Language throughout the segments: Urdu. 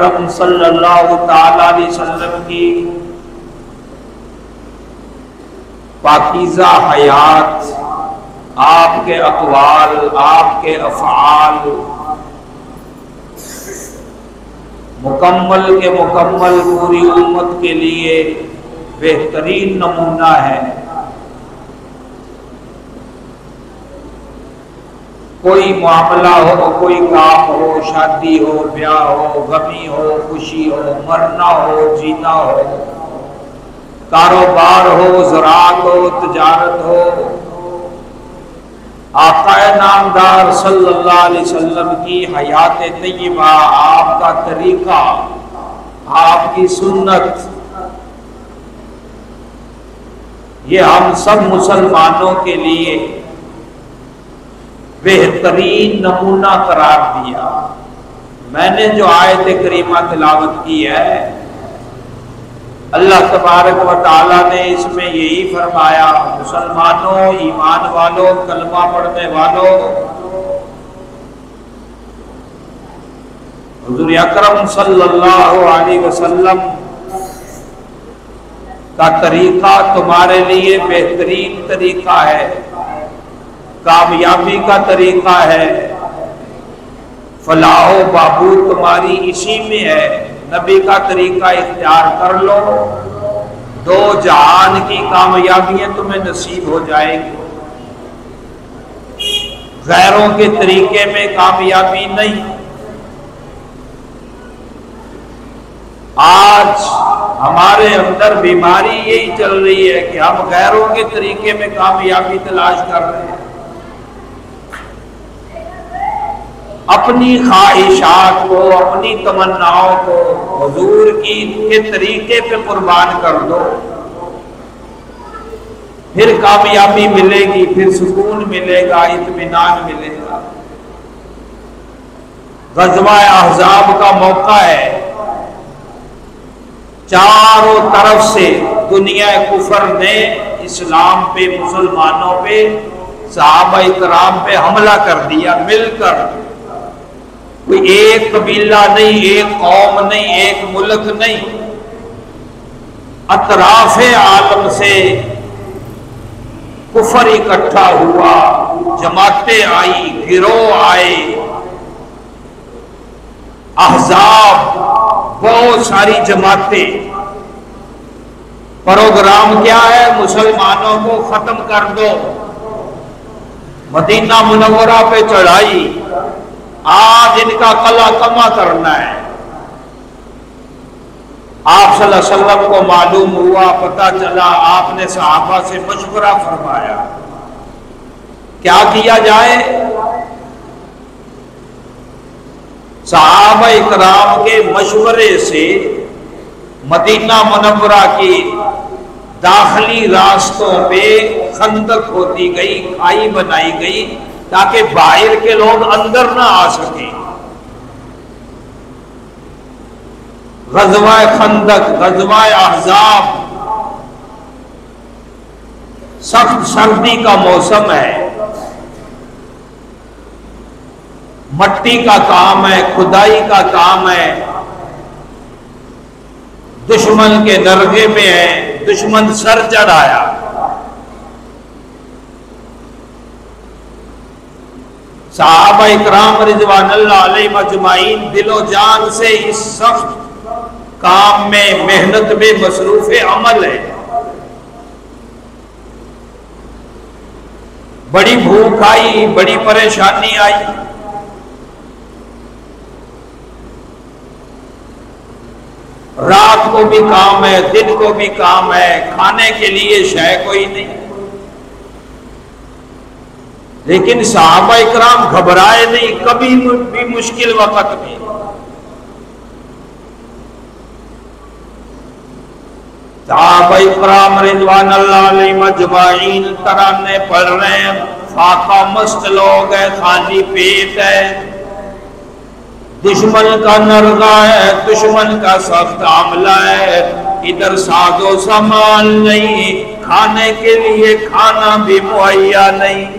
اکرم صلی اللہ تعالی علیہ وسلم کی پاکیزہ حیات، آپ کے اقوال، آپ کے افعال مکمل کے مکمل پوری امت کے لیے بہترین نمونہ ہے۔ کوئی معاملہ ہو، کوئی کام ہو، شادی ہو، بیاہ ہو، غمی ہو، خوشی ہو، مرنا ہو، جینا ہو، کاروبار ہو، زراعت ہو، تجارت ہو، آقا نامدار صلی اللہ علیہ وسلم کی حیات طیبہ، آپ کا طریقہ، آپ کی سنت، یہ ہم سب مسلمانوں کے لیے بہترین نمونہ قرار دیا۔ میں نے جو آیت کریمہ تلاوت کی ہے، اللہ تبارک و تعالیٰ نے اس میں یہی فرمایا، مسلمانوں، ایمان والوں، کلمہ پڑھنے والوں، حضور اکرم صلی اللہ علیہ وسلم کا طریقہ تمہارے لیے بہترین طریقہ ہے، کامیابی کا طریقہ ہے، فلاح و بہبود تمہاری اسی میں ہے۔ نبی کا طریقہ اختیار کر لو، دو جہان کی کامیابیاں تمہیں نصیب ہو جائیں گی۔ غیروں کے طریقے میں کامیابی نہیں۔ آج ہمارے اندر بیماری یہی چل رہی ہے کہ ہم غیروں کے طریقے میں کامیابی تلاش کر رہے ہیں۔ اپنی خواہشات کو، اپنی تمناؤں کو حضور کے طریقے پہ قربان کر دو، پھر کامیابی ملے گی، پھر سکون ملے گا، اطمینان ملے گا۔ غزوہ احزاب کا موقع ہے، چاروں طرف سے دنیا کفر نے اسلام پہ، مسلمانوں پہ، صحابہ کرام پہ حملہ کر دیا مل کر۔ کوئی ایک قبیلہ نہیں، ایک قوم نہیں، ایک ملک نہیں، اطراف عالم سے کفر اکٹھا ہوا، جماعتیں آئی، گروہ آئے، احزاب، بہت ساری جماعتیں۔ پروگرام کیا ہے؟ مسلمانوں کو ختم کر دو، مدینہ منورہ پہ چڑھائی، آج ان کا قلعہ کما کرنا ہے۔ آپ صلی اللہ علیہ وسلم کو معلوم ہوا، پتہ چلا، آپ نے صحابہ سے مشورہ فرمایا کیا کیا جائے۔ صحابہ اکرام کے مشورے سے مدینہ منورہ کی داخلی راستوں پہ خندق ہوتی گئی، کھائی بنائی گئی تاکہ باہر کے لوگ اندر نہ آ سکیں۔ غزوہ خندق، غزوہ احزاب، سخت سردی کا موسم ہے، مٹی کا کام ہے، کھدائی کا کام ہے، دشمن کے درگے میں ہے، دشمن سر چڑھایا۔ صحابہ اکرام رضوان اللہ علیہ مجمعین دل و جان سے اس سخت کام میں، محنت میں مصروف عمل ہے۔ بڑی بھوک آئی، بڑی پریشانی آئی، رات کو بھی کام ہے، دن کو بھی کام ہے، کھانے کے لیے شے کوئی نہیں۔ لیکن صحابہ اکرام گھبرائے نہیں کبھی بھی، مشکل وقت میں۔ صحابہ اکرام رضوان اللہ علیہ مجمعین ترانے پڑھ رہے ہیں، فاقہ مست لوگ ہیں، خالی پیٹ ہے، دشمن کا نرغہ ہے، دشمن کا سخت عاملہ ہے، ادھر ساز و سامان نہیں، کھانے کے لیے کھانا بھی مہیا نہیں۔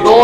2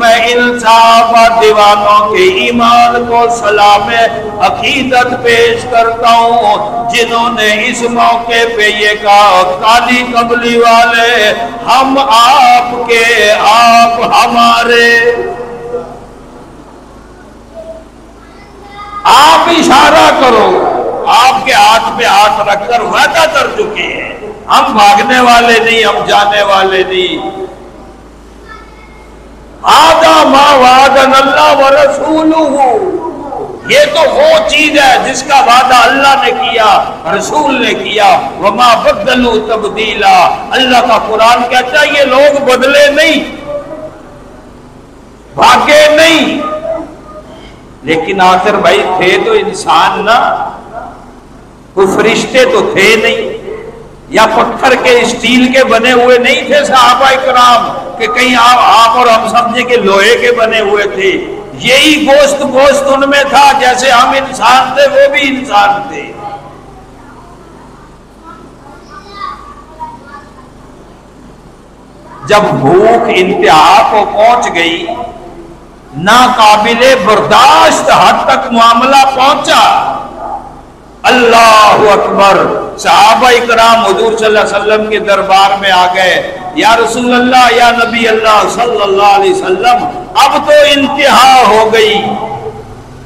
میں ان صحابہ دیوانوں کے ایمان کو سلام عقیدت پیش کرتا ہوں جنہوں نے اس موقع پہ یہ کہا کالی کملی والے ہم آپ کے آپ ہمارے. آپ اشارہ کرو. آپ کے ہاتھ پہ ہاتھ رکھ کر وعدہ کر چکے ہیں ہم بھاگنے والے نہیں ہم جانے والے نہیں. آدھا ما وعدنا اللہ ورسولہ. یہ تو وہ چیز ہے جس کا وعدہ اللہ نے کیا رسول نے کیا. وما بدلوا تبدیلا. اللہ کا قرآن کہتا ہے یہ لوگ بدلے نہیں بھاگے نہیں. لیکن آخر بھائی تھے تو انسان نہ, کوئی فرشتے تو تھے نہیں, یا پتھر کے اسٹیل کے بنے ہوئے نہیں تھے صحابہ کرام کہ کہیں آپ اور ہم سمجھے کہ لوہے کے بنے ہوئے تھے. یہی گوشت ان میں تھا جیسے ہم انسان تھے وہ بھی انسان تھے. جب بھوک انتہا کو پہنچ گئی ناقابل برداشت حد تک معاملہ پہنچا. اللہ اکبر. صحابہ اکرام حضور صلی اللہ علیہ وسلم کے دربار میں آ گئے. یا رسول اللہ یا نبی اللہ صلی اللہ علیہ وسلم اب تو انتہا ہو گئی,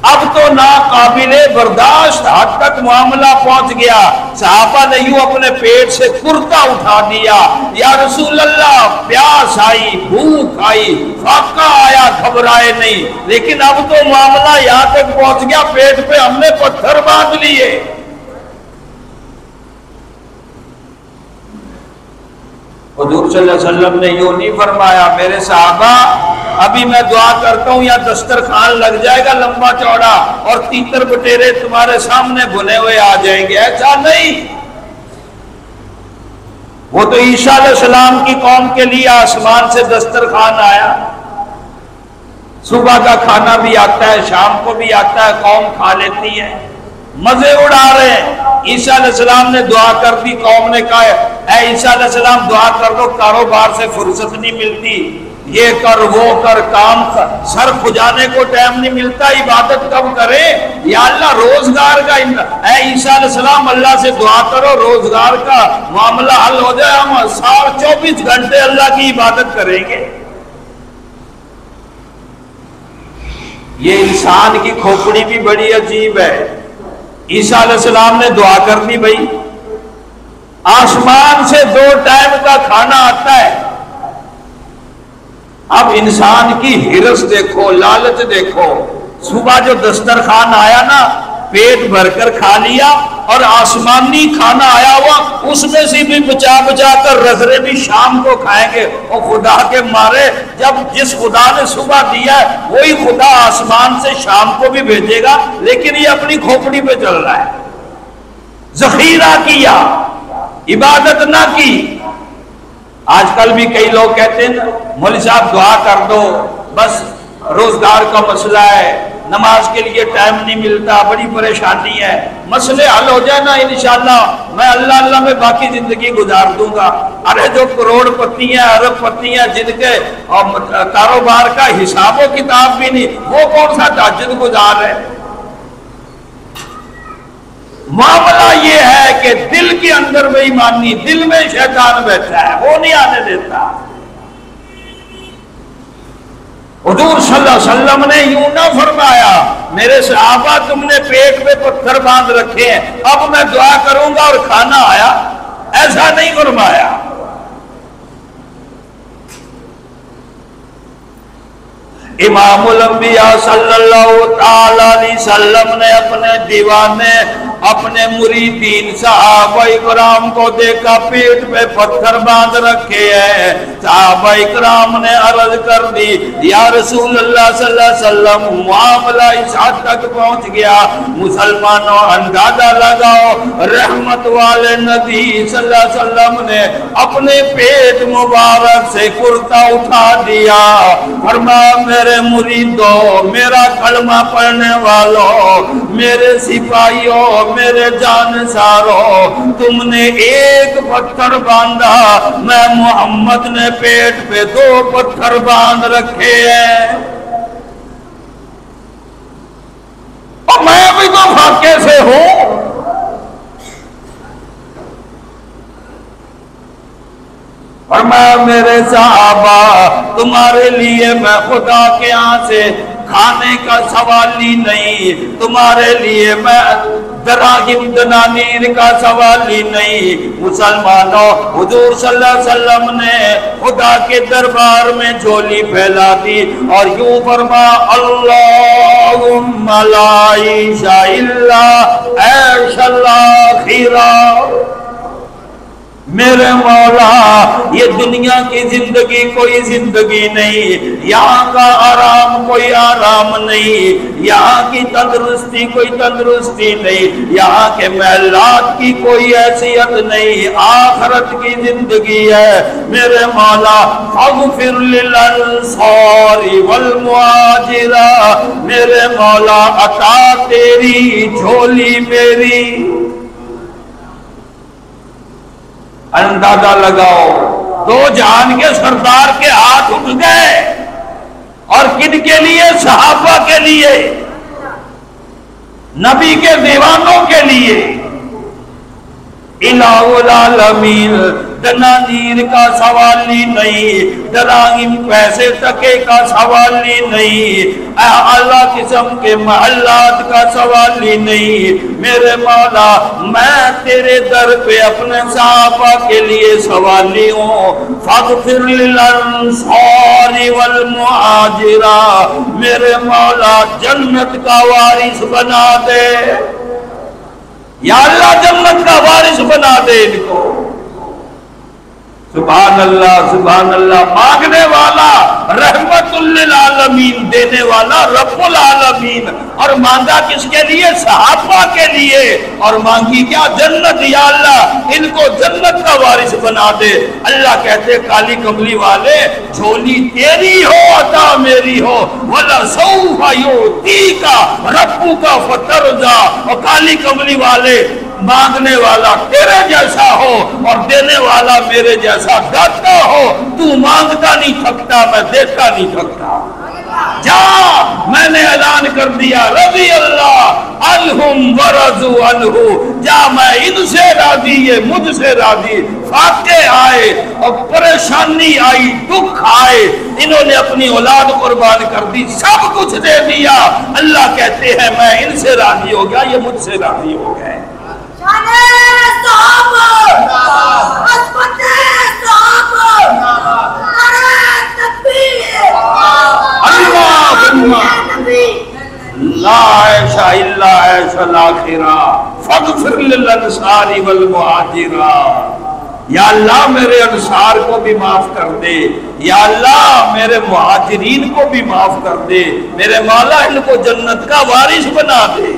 اب تو ناقابل برداشت حد تک معاملہ پہنچ گیا. صحابہ نے یوں اپنے پیٹ سے کرتا اٹھا دیا. یا رسول اللہ پیاس آئی, بھوک آئی, فاقہ آیا, گھبرائے نہیں, لیکن اب تو معاملہ یہاں تک پہنچ گیا پیٹ پہ ہم نے پتھر باندھ لیے. حضور صلی اللہ علیہ وسلم نے یوں نہیں فرمایا میرے صحابہ ابھی میں دعا کرتا ہوں یا دسترخوان لگ جائے گا لمبا چوڑا اور تیتر بٹیرے تمہارے سامنے بنے ہوئے آ جائیں گے. ایسا نہیں. وہ تو عیسیٰ علیہ السلام کی قوم کے لیے آسمان سے دسترخوان آیا. صبح کا کھانا بھی آتا ہے, شام کو بھی آتا ہے, قوم کھا لیتی ہے, مزے اڑا رہے ہیں. عیسیٰ علیہ السلام نے دعا کر دی, قوم نے کہا اے عیسیٰ علیہ السلام دعا کر دو, کاروبار سے فرصت نہیں ملتی, یہ کر وہ کر, کام کر, سر کھجانے کو ٹائم نہیں ملتا, عبادت کب کرے یا اللہ روزگار کا. اے عیسیٰ علیہ السلام اللہ سے دعا کرو روزگار کا معاملہ حل ہو جائے, ہم 24 گھنٹے اللہ کی عبادت کریں گے. یہ انسان کی کھوپڑی بھی بڑی عجیب ہے. عیسیٰ علیہ السلام نے دعا کر دی بھائی آسمان سے 2 ٹائم کا کھانا آتا ہے. اب انسان کی ہرس دیکھو, لالچ دیکھو. صبح جو دسترخوان آیا نا پیٹ بھر کر کھا لیا, اور آسمانی کھانا آیا ہوا اس میں سے بھی بچا کر رکھ رہے بھی شام کو کھائیں گے. اور خدا کے مارے جب جس خدا نے صبح دیا ہے وہی خدا آسمان سے شام کو بھی بھیجے گا, لیکن یہ اپنی کھوپڑی پہ چل رہا ہے. ذخیرہ کیا, عبادت نہ کی. آج کل بھی کئی لوگ کہتے ہیں مولوی صاحب دعا کر دو, بس روزگار کا مسئلہ ہے, نماز کے لیے ٹائم نہیں ملتا, بڑی پریشانی ہے. مسئلے حل ہو جائے نا انشاءاللہ میں اللہ اللہ میں باقی زندگی گزار دوں گا. ارے جو کروڑ پتی ہیں, ارب پتی ہیں, جن کے کاروبار کا حساب و کتاب بھی نہیں, وہ کون سا تہجد گزار ہے. معاملہ یہ ہے کہ دل کے اندر بے ایمانی, دل میں شیطان بیٹھا ہے, وہ نہیں آنے دیتا. حضور صلی اللہ علیہ وسلم نے یوں نہ فرمایا میرے صحابہ تم نے پیٹ پہ پتھر باندھ رکھے ہیں اب میں دعا کروں گا اور کھانا آیا, ایسا نہیں فرمایا. امام الانبیاء صلی اللہ تعالی علیہ وسلم نے اپنے دیوانے اپنے مریدین صحابہ اکرام کو دیکھا پیٹ پہ پتھر باندھ رکھے ہیں. صحابہ اکرام نے عرض کر دی یا رسول اللہ صلی اللہ علیہ وسلم معاملہ اس حد تک پہنچ گیا, مسلمانوں اندازہ لگاؤ رحمت والے نبی صلی اللہ علیہ وسلم نے اپنے پیٹ مبارک سے کرتا اٹھا دیا. فرمایا میرے مریدوں, میرا کلمہ پڑھنے والوں, میرے سپاہیوں, میرے جان سارو تم نے ایک پتھر باندھا، میں محمد نے پیٹ پہ 2 پتھر باندھ رکھے ہیں، اور میں بھی تو فاقے سے ہوں۔ اور میرے صحابہ تمہارے لیے میں خدا کے ہاں سے کھانے کا سوال ہی نہیں، تمہارے لیے میں دراہم دنانیر کا سوال ہی نہیں۔ مسلمانوں، حضور صلی اللہ علیہ وسلم نے خدا کے دربار میں جھولی پھیلا دی اور یوں فرما اللہم لا عیش الا عیش الاخرہ، میرے مولا یہ دنیا کی زندگی کوئی زندگی نہیں، یہاں کا آرام کوئی آرام نہیں، یہاں کی تندرستی کوئی تندرستی نہیں، یہاں کے محلات کی کوئی حیثیت نہیں، آخرت کی زندگی ہے۔ میرے مولا فاغفر للانصار والمہاجر، میرے مولا عطا تیری جھولی میری۔ اندازہ لگاؤ 2 جہان کے سردار کے ہاتھ اٹھ گئے، اور کن کے لیے؟ صحابہ کے لیے، نبی کے دیوانوں کے لیے۔ الہ العالمین دنانیر کا سوال ہی نہیں، دراہم پیسے ٹکے کا سوال ہی نہیں، اعلیٰ قسم کے محلات کا سوال ہی نہیں۔ میرے مولا میں تیرے در پہ اپنے صحابہ کے لیے سوالی ہوں، فاغفر للانصار والمہاجر، میرے مولا جنت کا وارث بنا دے، یا اللہ جنت کا وارث بنا دے ان کو۔ سبحان اللہ سبحان اللہ، مانگنے والا رحمت للعالمین، دینے والا رب العالمین، اور مانگا کس کے لیے؟ صحابہ کے لیے، اور مانگی کیا؟ جنت، یا اللہ ان کو جنت کا وارث بنا دے۔ اللہ کہتے کالی کملی والے جھولی تیری ہو عطا میری ہو، وَلَسَوْفَ يُعْطِيكَ رَبُّكَ فَتَرْضَىٰ، اور کالی کملی والے مانگنے والا تیرے جیسا ہو اور دینے والا میرے جیسا داتا ہو، تو مانگتا نہیں تھکتا، میں دیتا نہیں تھکتا۔ جا، میں نے اعلان کر دیا رضی اللہ عنہم ورضوا عنہ، جا میں ان سے راضی، یہ مجھ سے راضی۔ فاقے آئے اور پریشانی آئی، دکھ آئے، انہوں نے اپنی اولاد قربان کر دی، سب کچھ دے دیا، اللہ کہتے ہیں میں ان سے راضی ہو گیا، یہ مجھ سے راضی ہو گئے۔ لا عیش الا عیش الاخرہ فاغفر للانصار والمہاجر، یا اللہ میرے انصار کو بھی معاف کر دے، یا اللہ میرے مہاجرین کو بھی معاف کر دے، میرے مولا ان کو جنت کا وارث بنا دے۔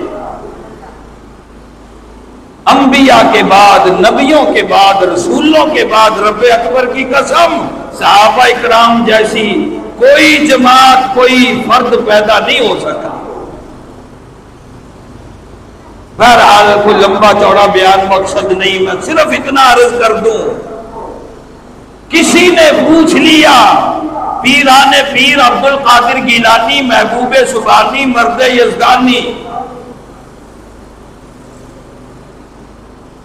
انبیاء کے بعد، نبیوں کے بعد، رسولوں کے بعد رب اکبر کی قسم صحابہ اکرام جیسی کوئی جماعت، کوئی فرد پیدا نہیں ہو سکا۔ بہرحال کوئی لمبا چوڑا بیان مقصد نہیں، میں صرف اتنا عرض کر دوں، کسی نے پوچھ لیا پیران پیر عبد القادر گیلانی، محبوب سبحانی، مرد یزدانی،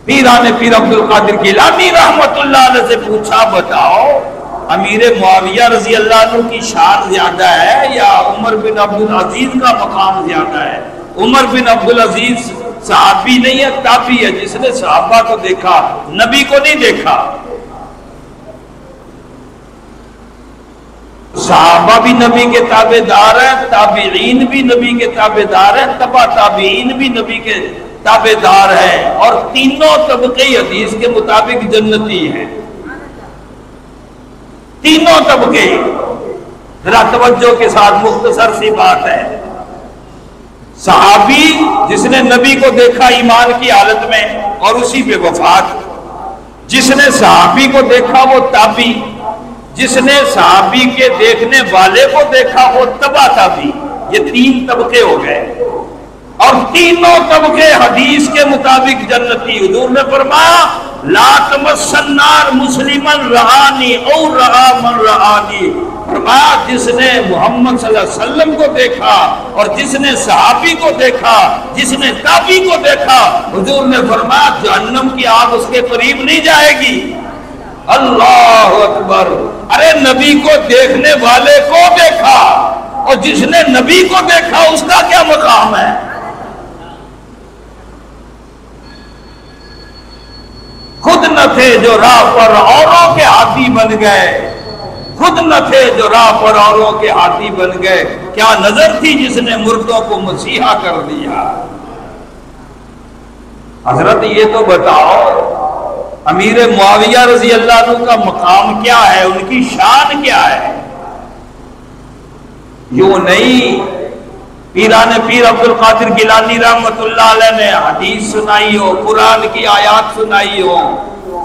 پیران پیر عبد القادر گیلانی رحمت اللہ علیہ سے پوچھا بتاؤ امیر معاویہ رضی اللہ عنہ کی شان زیادہ ہے یا عمر بن عبدالعزیز کا مقام زیادہ ہے؟ عمر بن عبدالعزیز صحابی نہیں ہے، تابعی ہے، جس نے صحابہ کو دیکھا، نبی کو نہیں دیکھا۔ صحابہ بھی نبی کے تابع دار ہیں، تابعین بھی نبی کے تابع دار ہیں، تبع تابعین بھی نبی کے تابع دار ہیں، اور تینوں طبقے حدیث کے مطابق جنتی ہیں، تینوں طبقے۔ ذرا توجہ کے ساتھ مختصر سی بات ہے، صحابی جس نے نبی کو دیکھا ایمان کی حالت میں اور اسی پہ وفات، جس نے صحابی کو دیکھا وہ تابعی، جس نے صحابی کے دیکھنے والے کو دیکھا وہ تبع تابعی، یہ 3 طبقے ہو گئے۔ اور تینوں طبقے حدیث کے مطابق جنتی. حضور نے فرمایا لا تمس النار مسلمن رآنی او رآ من رآنی. فرمایا جس نے محمد صلی اللہ علیہ وسلم کو دیکھا اور جس نے صحابی کو دیکھا, جس نے تابعی کو دیکھا, حضور نے فرمایا جہنم کی آگ اس کے قریب نہیں جائے گی. اللہ اکبر. ارے نبی کو دیکھنے والے کو دیکھا اور جس نے نبی کو دیکھا اس کا کیا مقام ہے. خود نہ تھے جو راہ پر اوروں کے ہاتھی بن گئے, خود نہ تھے جو راہ پر اوروں کے ہاتھی بن گئے, کیا نظر تھی جس نے مردوں کو مسیحا کر دیا. حضرت یہ تو بتاؤ امیر معاویہ رضی اللہ عنہ کا مقام کیا ہے, ان کی شان کیا ہے. یوں نہیں پیران پیر عبد القادر گیلانی رحمت اللہ علیہ نے حدیث سنائی ہو, قرآن کی آیات سنائی ہو,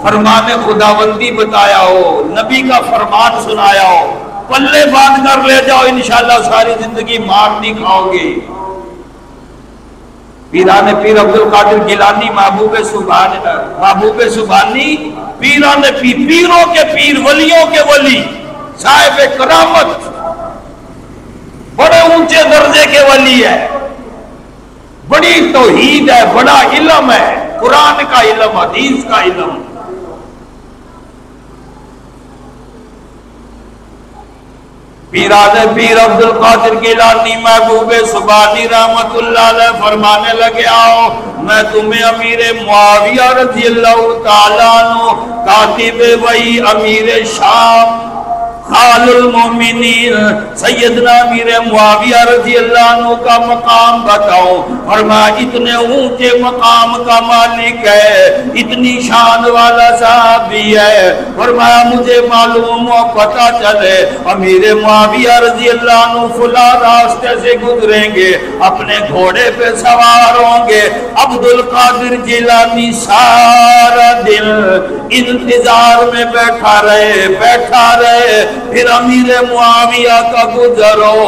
فرمان خداوندی بتایا ہو, نبی کا فرمان سنایا ہو, پلے باندھ کر لے جاؤ انشاءاللہ ساری زندگی مار نہیں کھاؤ گے. پیران پیر عبد القادر گیلانی محبوب سبحانی, پیران پیر پیروں کے پیر ولیوں کے ولی, صاحب کرامت, بڑے اونچے درجے کے ولی ہے, بڑی توحید ہے, بڑا علم ہے, قرآن کا علم, حدیث کا علم. پیران پیر عبد القادر گیلانی محبوب سبحانی رحمت اللہ علیہ فرمانے لگے آؤ میں تمہیں امیر معاویہ رضی اللہ تعالیٰ عنہ کاتب وحی امیر شام خال المومنین سیدنا امیر معاویہ رضی اللہ عنہ کا مقام بتاؤ. فرمایا اتنے اونچے مقام کا مالک ہے, اتنی شان والا صاحب بھی ہے. فرمایا مجھے معلوم ہو پتہ چلے امیر معاویہ رضی اللہ عنہ فلاں راستے سے گزریں گے, اپنے گھوڑے پہ سوار ہوں گے. عبد القادر جیلانی سارا دل انتظار میں بیٹھا رہے. پھر امیر معاویہ کا گزرو,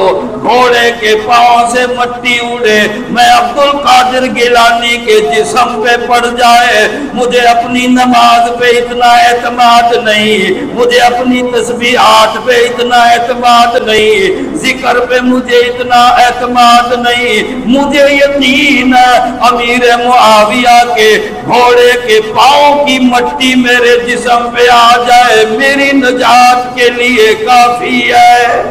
گھوڑے کے پاؤں سے مٹی اڑے, میں عبد القادر گیلانی کے جسم پہ پڑ جائے. مجھے اپنی نماز پہ اتنا اعتماد نہیں, مجھے اپنی تسبیحات پہ اتنا اعتماد نہیں, ذکر پہ مجھے اتنا اعتماد نہیں. مجھے یقین ہے امیر معاویہ کے گھوڑے کے پاؤں کی مٹی میرے جسم پہ آ جائے میری نجات کے لیے کافی ہے.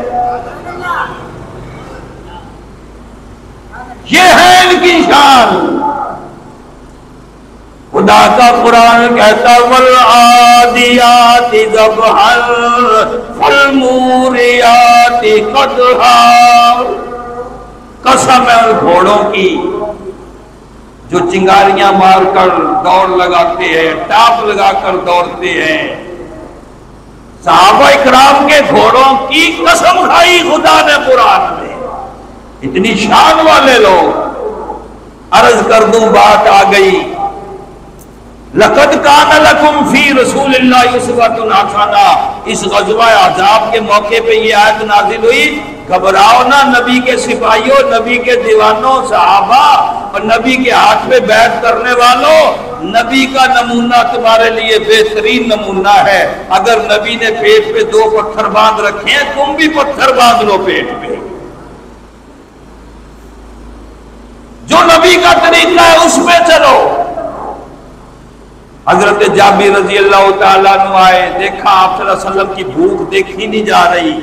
یہ ہے ان کی شان. خدا کا قرآن کہتا والعادیات ضبحا فالموریات قدحا. قسم ہے ان گھوڑوں کی جو چنگاریاں مار کر دوڑ لگاتے ہیں, ٹاپ لگا کر دوڑتے ہیں. صحابہ اکرام کے گھوڑوں کی قسم کھائی خدا نے قرآن میں. اتنی شان والے لوگ. عرض کر دوں بات آ گئی. لقد کان لکم فی رسول اللہ اسوۃ حسنہ. اس غزوہ احزاب کے موقع پہ یہ آیت نازل ہوئی, گھبراؤ نہ نبی کے سپاہیوں, نبی کے دیوانوں, صحابہ اور نبی کے ہاتھ پہ بیعت کرنے والوں. نبی کا نمونہ تمہارے لیے بہترین نمونہ ہے. اگر نبی نے پیٹ پہ 2 پتھر باندھ رکھے ہیں, تم بھی پتھر باندھ لو پیٹ پہ. جو نبی کا طریقہ ہے اس پہ چلو. حضرت جابر رضی اللہ تعالیٰ عنہ آئے, دیکھا آپ صلی اللہ علیہ وسلم کی بھوک دیکھی نہیں جا رہی.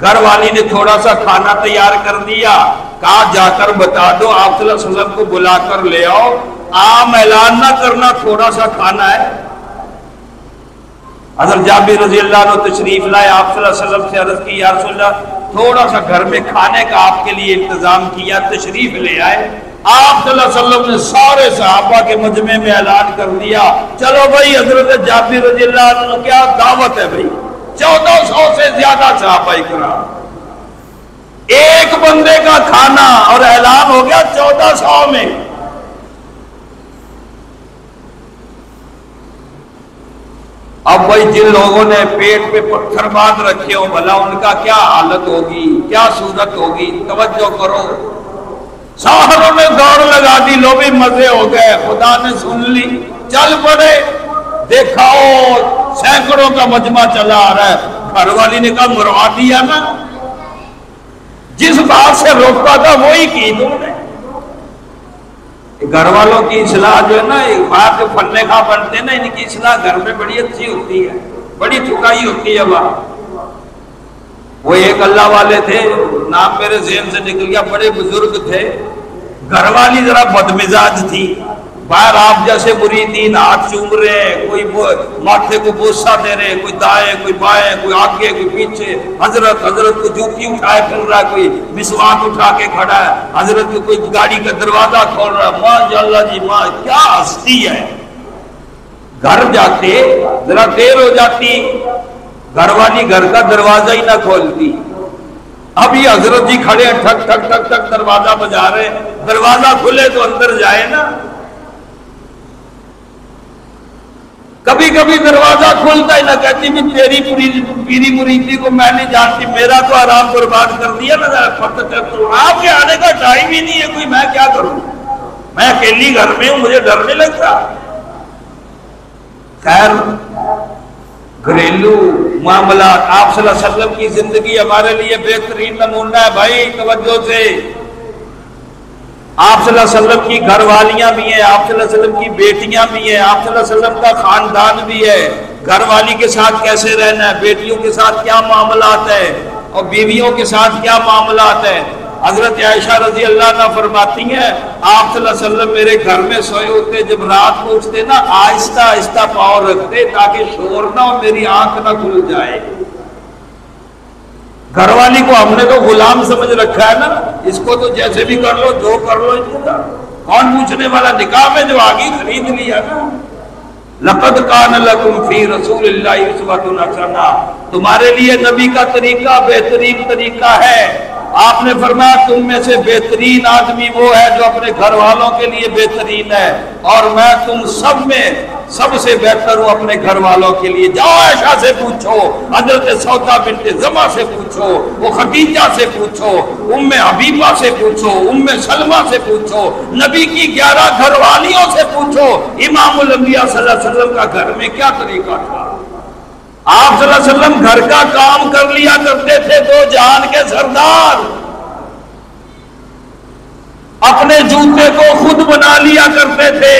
گھر والی نے تھوڑا سا کھانا تیار کر دیا, کہا جا کر بتا دو آپ صلی اللہ علیہ وسلم کو بلا کر لے آؤ, عام اعلان نہ کرنا تھوڑا سا کھانا ہے. حضرت جابر رضی اللہ عنہ تشریف لائے, آپ صلی اللہ علیہ وسلم سے عرض کی یا رسول اللہ تھوڑا سا گھر میں کھانے کا آپ کے لیے انتظام کیا, تشریف لے آئے. آپ صلی اللہ علیہ وسلم نے سارے صحابہ کے مجمع میں اعلان کر دیا, چلو بھائی حضرت جابر رضی اللہ عنہ کیا دعوت ہے بھائی. 1400 سے زیادہ صحابہ اکرام, ایک بندے کا کھانا اور اعلان ہو گیا 1400 میں. اب بھائی جن لوگوں نے پیٹ پہ پتھر باندھ رکھے ہوں, بھلا ان کا کیا حالت ہوگی, کیا صورت ہوگی. توجہ کرو. ساروں نے دوڑ لگا دی، لو بھی مزے ہو گئے، خدا نے سن لی، چل پڑے، دیکھا سینکڑوں کا مجمع چلا آ رہا ہے۔ گھر والی نے کہا مروا دیا نا، جس بات سے روکا تھا وہی کی تم نے۔ گھر والوں کی اصلاح جو ہے نا، ایک بات جو فن خواہ بنتے ہیں نا، ان کی اصلاح گھر میں بڑی اچھی ہوتی ہے، بڑی ٹھکائی ہوتی ہے وہاں۔ وہ ایک اللہ والے تھے، نام میرے ذہن سے نکل گیا، بڑے بزرگ تھے، گھر والی ذرا بدمزاج تھی، باہر آپ جیسے مریدین ہاتھ چوم رہے ہیں، کوئی ماتھے کو بوسہ دے رہے ہیں، کوئی دائیں کوئی بائیں، کوئی آگے کوئی پیچھے، حضرت کو جوتی اٹھائے پھر رہا ہے، کوئی مسواک اٹھا کے کھڑا ہے، حضرت کو کوئی گاڑی کا دروازہ کھول رہا ہے، ماشاءاللہ جی ماں کیا ہستی ہے۔ گھر جاتے ذرا دیر ہو جاتی، گھر والی گھر کا دروازہ ہی نہ کھولتی، اب یہ حضرت جی کھڑے ہیں، ٹھک ٹھک ٹھک ٹھک دروازہ بجا رہے ہیں، دروازہ کھلے تو اندر جائے نا۔ کبھی کبھی دروازہ کھولتا ہی نہ، کہتی بھی تیری پیری مریدی کو میں نہیں جانتی، میرا تو آرام برباد کر دیا نا، آپ کے آنے کا ٹائم ہی نہیں ہے کوئی، میں کیا کروں، میں اکیلی گھر میں ہوں، مجھے ڈر نہیں لگتا۔ خیر گھریلو معاملات، آپ صلی اللہ علیہ وسلم کی زندگی ہمارے لیے بہترین نمونہ ہے بھائی، توجہ سے۔ آپ صلی اللہ علیہ وسلم کی گھر والیاں بھی ہیں، آپ صلی اللہ علیہ وسلم کی بیٹیاں بھی ہیں، آپ صلی اللہ علیہ وسلم کا خاندان بھی ہے، گھر والی کے ساتھ کیسے رہنا ہے، بیٹیوں کے ساتھ کیا معاملات ہے، اور بیویوں کے ساتھ کیا معاملات ہے۔ حضرت عائشہ رضی اللہ عنہ فرماتی ہیں آپ صلی اللہ علیہ وسلم میرے گھر میں سوئے ہوتے، جب رات کو اٹھتے نا آہستہ آہستہ پاؤں رکھتے تاکہ شور نہ ہو، میری آنکھ نہ کھل جائے۔ گھر والی کو ہم نے تو غلام سمجھ رکھا ہے نا، اس کو تو جیسے بھی کر لو، جو کر لو، کون پوچھنے والا، نکاح میں جو آگے خرید لیا نا۔ لقد کان لکم فی رسول اللہ اسوۃ حسنہ، تمہارے لیے نبی کا طریقہ بہترین طریقہ ہے۔ آپ نے فرمایا تم میں سے بہترین آدمی وہ ہے جو اپنے گھر والوں کے لیے بہترین ہے، اور میں تم سب میں سب سے بہتر ہوں اپنے گھر والوں کے لیے۔ جاؤ عائشہ سے پوچھو، حضرت سودا بنت زمع سے پوچھو، وہ خدیجہ سے پوچھو، ام حبیبہ سے پوچھو، ام سلمہ سے پوچھو، نبی کی 11 گھر والیوں سے پوچھو، امام الانبیاء صلی اللہ علیہ وسلم کا گھر میں کیا طریقہ تھا۔ آپ صلی اللہ علیہ وسلم گھر کا کام کر لیا کرتے تھے، دو جہان کے سردار، اپنے جوتے کو خود بنا لیا کرتے تھے۔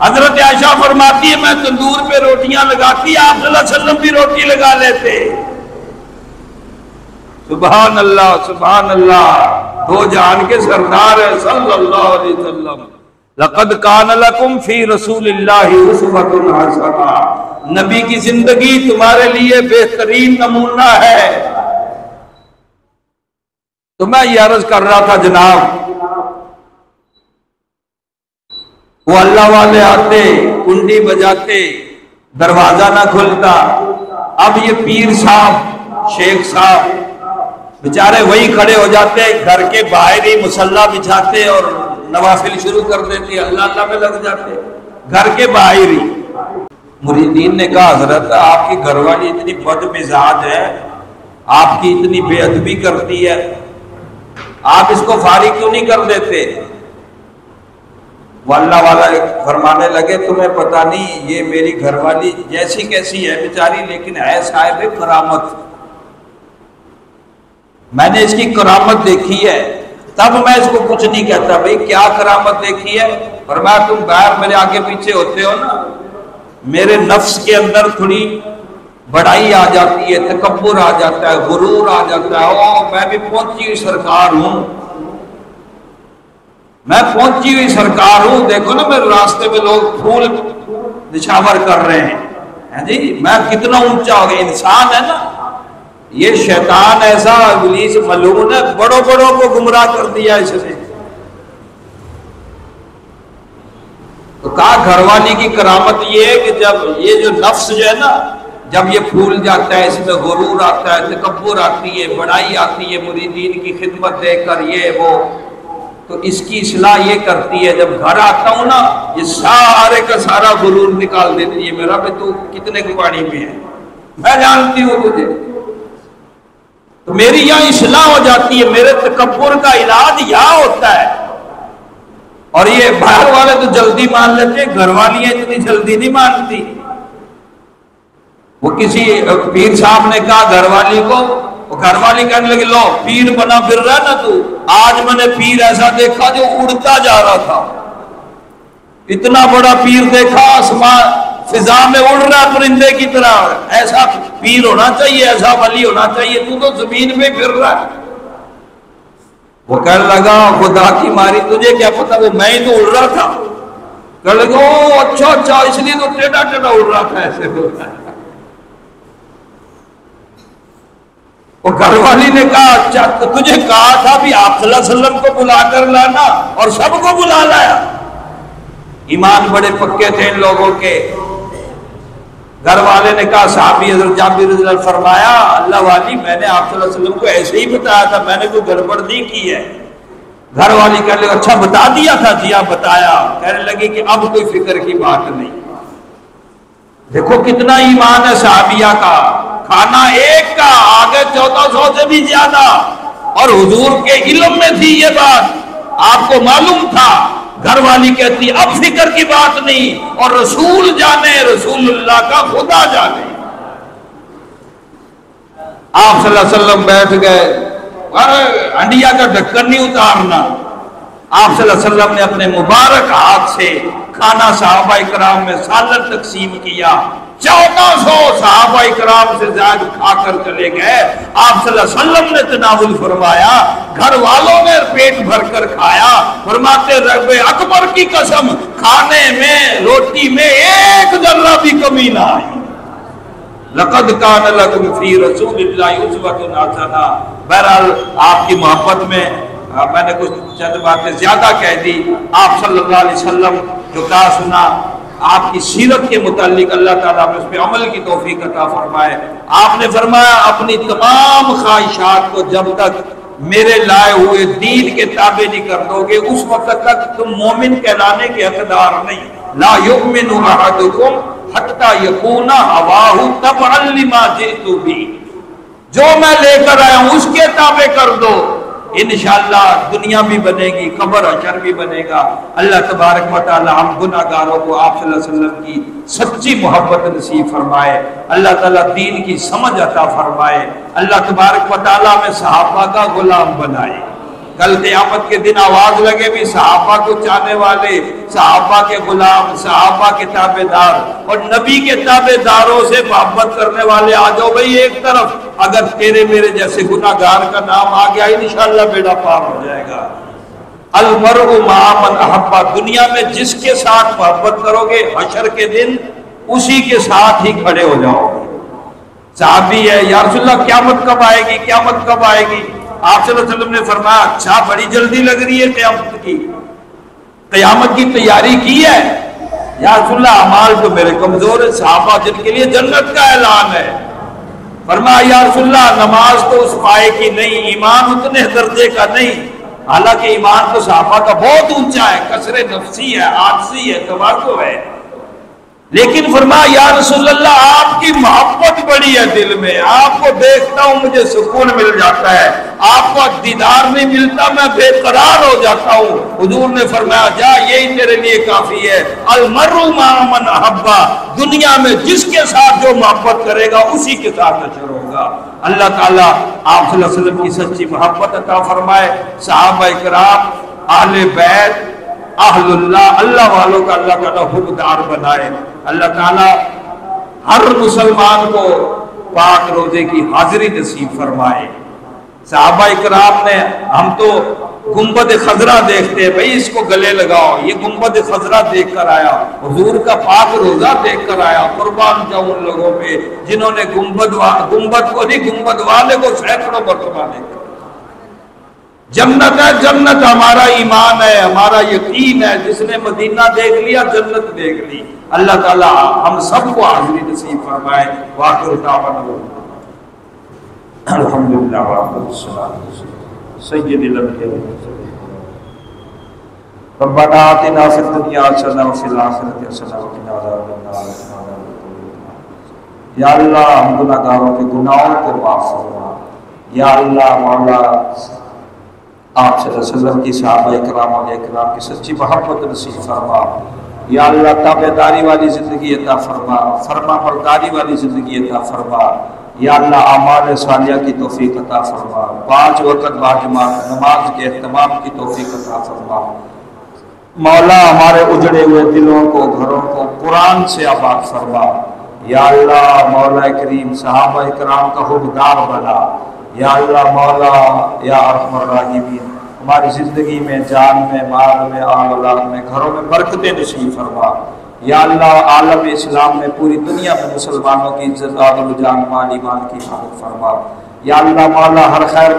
حضرت عائشہ فرماتی ہے میں تندور پہ روٹیاں لگاتی، آپ صلی اللہ علیہ وسلم بھی روٹی لگا لیتے۔ سبحان اللہ سبحان اللہ، دو جہان کے سردار ہیں صلی اللہ علیہ وسلم۔ لقد کان لکم فی رسول اللہ اسوۃ حسنہ، نبی کی زندگی تمہارے لیے بہترین نمونہ ہے۔ تو میں یہ عرض کر رہا تھا جناب، وہ اللہ والے آتے، کنڈی بجاتے، دروازہ نہ کھلتا، اب یہ پیر صاحب شیخ صاحب بیچارے وہی کھڑے ہو جاتے، گھر کے باہر ہی مصلی بچھاتے اور نوافل شروع کر دیتے، اللہ اللہ میں لگ جاتے گھر کے باہر ہی۔ مریدین نے کہا حضرت آپ کی گھر والی اتنی بد مزاج ہے، آپ کی اتنی بے ادبی کرتی ہے، آپ اس کو فارغ کیوں نہیں کر دیتے؟ وہ اللہ والا فرمانے لگے تمہیں پتہ نہیں یہ میری گھر والی جیسی کیسی ہے بیچاری، لیکن ہے صاحب کرامت، میں نے اس کی کرامت دیکھی ہے، تب میں اس کو کچھ نہیں کہتا۔ بھئی کیا کرامت دیکھی ہے؟ فرمایا تم باہر میرے آگے پیچھے ہوتے ہو نا، میرے نفس کے اندر تھوڑی بڑائی آ جاتی ہے، تکبر آ جاتا ہے، غرور آ جاتا ہے، او میں بھی پہنچی ہوئی سرکار ہوں، میں پہنچی ہوئی سرکار ہوں، دیکھو نا میرے راستے میں لوگ پھول نچھاور کر رہے ہیں، جی میں کتنا اونچا ہو گیا، انسان ہے نا، یہ شیطان ایسا ابلیس ملعون ہے، بڑوں بڑوں کو گمراہ کر دیا اس نے۔ تو کہا گھر والی کی کرامت یہ ہے کہ جب یہ جو نفس جو ہے نا، جب یہ پھول جاتا ہے، اس میں غرور آتا ہے، تکبر آتی ہے، بڑائی آتی ہے، مریدین کی خدمت دیکھ کر یہ وہ، تو اس کی اصلاح یہ کرتی ہے جب گھر آتا ہوں نا، یہ سارے کا سارا غرور نکال دیتی ہے، میرا بھی تو کتنے کے پانی میں ہے، میں جانتی ہوں تجھے، تو میری یہاں اصلاح ہو جاتی ہے، میرے تکبر کا علاج یہاں ہوتا ہے۔ اور یہ باہر والے تو جلدی مان لیتے ہیں، گھر والیاں اتنی جلدی نہیں مانتی۔ وہ کسی پیر صاحب نے کہا گھر والی کو، وہ گھر والی کہنے لگی لو پیر بنا پھر رہا نا تو، آج میں نے پیر ایسا دیکھا جو اڑتا جا رہا تھا، اتنا بڑا پیر دیکھا آسمان فضا میں اڑ رہا پرندے کی طرح، ایسا پیر ہونا چاہیے، ایسا ولی ہونا چاہیے، تو زمین میں پھر رہا ہے۔ وہ کہنے لگا خدا کی ماری تجھے کیا پتا، وہ میں ہی تو اڑ رہا تھا۔ کہنے لگا او اچھا اچھا، اس لیے تو ٹیڑھا ٹیڑھا اڑ رہا تھا، ایسے ہوتا ہے۔ وہ گھر والی نے کہا اچھا تجھے کہا تھا بھی آپ صلی اللہ علیہ وسلم کو بلا کر لانا، اور سب کو بلا لایا۔ ایمان بڑے پکے تھے ان لوگوں کے۔ گھر والے نے کہا صحابی حضرت جابر رضی اللہ عنہ فرمایا اللہ والی میں نے آپ صلی اللہ علیہ وسلم کو ایسے ہی بتایا تھا، میں نے کوئی گڑبڑ نہیں کی ہے۔ گھر والی کہنے لگے اچھا بتا دیا تھا؟ جی ہاں بتایا۔ کہنے لگی کہ اب کوئی فکر کی بات نہیں۔ دیکھو کتنا ایمان ہے صحابیہ کا، کھانا ایک کا آگے 1400 سے بھی زیادہ، اور حضور کے علم میں تھی یہ بات، آپ کو معلوم تھا۔ گھر والی کہتی اب فکر کی بات نہیں، اور رسول جانے، رسول اللہ کا خدا جانے۔ آپ صلی اللہ علیہ وسلم بیٹھ گئے، ہنڈیا کا ڈھکن نہیں اتارنا۔ آپ صلی اللہ علیہ وسلم نے اپنے مبارک ہاتھ سے کھانا صحابہ کرام میں سالن تقسیم کیا، 1400 صحابہ کرام سے زائد کھا کر چلے گئے۔ آپ صلی اللہ علیہ وسلم نے تناول فرمایا، گھر والوں نے پیٹ بھر کر کھایا۔ فرماتے رب اکبر کی قسم کھانے میں، روٹی میں ایک ذرہ بھی کمی نہ آئی۔ لقد کان لکم فی رسول اللہ اسوۃ حسنہ۔ بہرحال آپ کی محبت میں میں نے کچھ چند باتیں زیادہ کہہ دی۔ آپ صلی اللہ علیہ وسلم جو کہا سنا، آپ کی سیرت کے متعلق اللہ تعالیٰ نے اس پہ عمل کی توفیق عطا فرمائے۔ آپ نے فرمایا اپنی تمام خواہشات کو جب تک میرے لائے ہوئے دین کے تابع نہیں کر دو گے اس وقت تک تم مومن کہلانے کے حقدار نہیں۔ لا یؤمن احدکم حتی یکون ہواہ تبعا لما جئت بہ، جو میں لے کر آیا ہوں اس کے تابع کر دو، انشاءاللہ دنیا بھی بنے گی، قبر حشر بھی بنے گا۔ اللہ تبارک و تعالی ہم گناہگاروں کو آپ صلی اللہ علیہ وسلم کی سچی محبت نصیب فرمائے، اللہ تعالیٰ دین کی سمجھ عطا فرمائے، اللہ تبارک و تعالیٰ میں صحابہ کا غلام بنائے۔ کل قیامت کے دن آواز لگے بھی صحابہ کو چاہنے والے، صحابہ کے غلام، صحابہ کے تابع دار اور نبی کے تابع داروں سے محبت کرنے والے آ جاؤ بھئی ایک طرف۔ اگر تیرے میرے جیسے گناہگار کا نام آ گیا انشاءاللہ بیڑا پار ہو جائے گا۔ المرء مع من احب، دنیا میں جس کے ساتھ محبت کرو گے حشر کے دن اسی کے ساتھ ہی کھڑے ہو جاؤ گے۔ صحابی ہے یا رسول اللہ قیامت کب آئے گی، قیامت کب آئے گی؟ آپ صلی اللہ علیہ وسلم نے فرمایا اچھا بڑی جلدی لگ رہی ہے قیامت کی، قیامت کی تیاری کی ہے؟ یا رسول اللہ اعمال تو میرے کمزور ہے۔ صحابہ جن کے لیے جنت کا اعلان ہے، فرمایا یا رسول اللہ نماز تو اس پائے کی نہیں، ایمان اتنے درجے کا نہیں، حالانکہ ایمان تو صحابہ کا بہت اونچا ہے، کسر نفسی ہے، عاجزی ہے، تواضع ہے، لیکن فرمایا یا رسول اللہ آپ کی محبت بڑی ہے دل میں، آپ کو دیکھتا ہوں مجھے سکون مل جاتا ہے، آپ کو دیدار نہیں ملتا میں بے قرار ہو جاتا ہوں۔ حضور نے فرمایا جا یہی تیرے لیے کافی ہے، المرء مع من احب، دنیا میں جس کے ساتھ جو محبت کرے گا اسی کے ساتھ حشر ہوگا۔ اللہ تعالیٰ آپ صلی اللہ علیہ وسلم کی سچی محبت عطا فرمائے، صحابہ کرام، اہل بیت، اہل اللہ، اللہ والوں کا اللہ تعالیٰ حقدار بنائے۔ اللہ تعالیٰ ہر مسلمان کو پاک روزے کی حاضری نصیب فرمائے۔ صحابہ کرام نے، ہم تو گنبد خضرا دیکھتے ہیں بھائی اس کو گلے لگاؤ، یہ گنبد خضرا دیکھ کر آیا، حضور کا پاک روزہ دیکھ کر آیا۔ قربان جاؤں ان لوگوں پہ جنہوں نے گنبد کو نہیں گنبد والے کو سینکڑوں مرتبہ دیکھا۔ جنت ہے، جنت ہمارا ایمان ہے، ہمارا یقین ہے، جس نے مدینہ دیکھ لیا جنت دیکھ لی۔ اللہ تعالیٰ ہم سب کو حاضری نصیب فرمائے۔ وآخر دعوانا الحمدللہ سید الانبیاء ربنا آتنا فی الدنیا حسنہ وفی الآخرۃ حسنہ وقنا عذاب النار۔ یا اللہ ہم گناہگاروں کے گناہوں کو معاف فرما، یا اللہ مولا آپ صلی اللہ علیہ وسلم کی صحابہ کرام اور اکرام کی سچی محبت نصیب فرما۔ یا اللہ تابعداری والی زندگی عطا فرما، فرما برداری والی زندگی عطا فرما۔ یا اللہ اعمال صالحہ کی توفیق عطا فرما، 5 وقت باجماعت نماز کے اہتمام کی توفیق عطا فرما۔ مولا ہمارے اجڑے ہوئے دلوں کو، گھروں کو قرآن سے آباد فرما۔ یا اللہ مولا کریم صحابہ کرام کا حقدار بنا۔ یا اللہ مولا یا ارحم الراحمین ہماری زندگی میں، جان میں، مال میں، آل اولاد میں، گھروں میں برکتیں نصیب فرما۔ یا اللہ عالم اسلام میں، پوری دنیا میں مسلمانوں کی عزت، آبرو، جان، مال، ایمان کی حفاظت فرما۔ یا اللہ مولا ہر خیر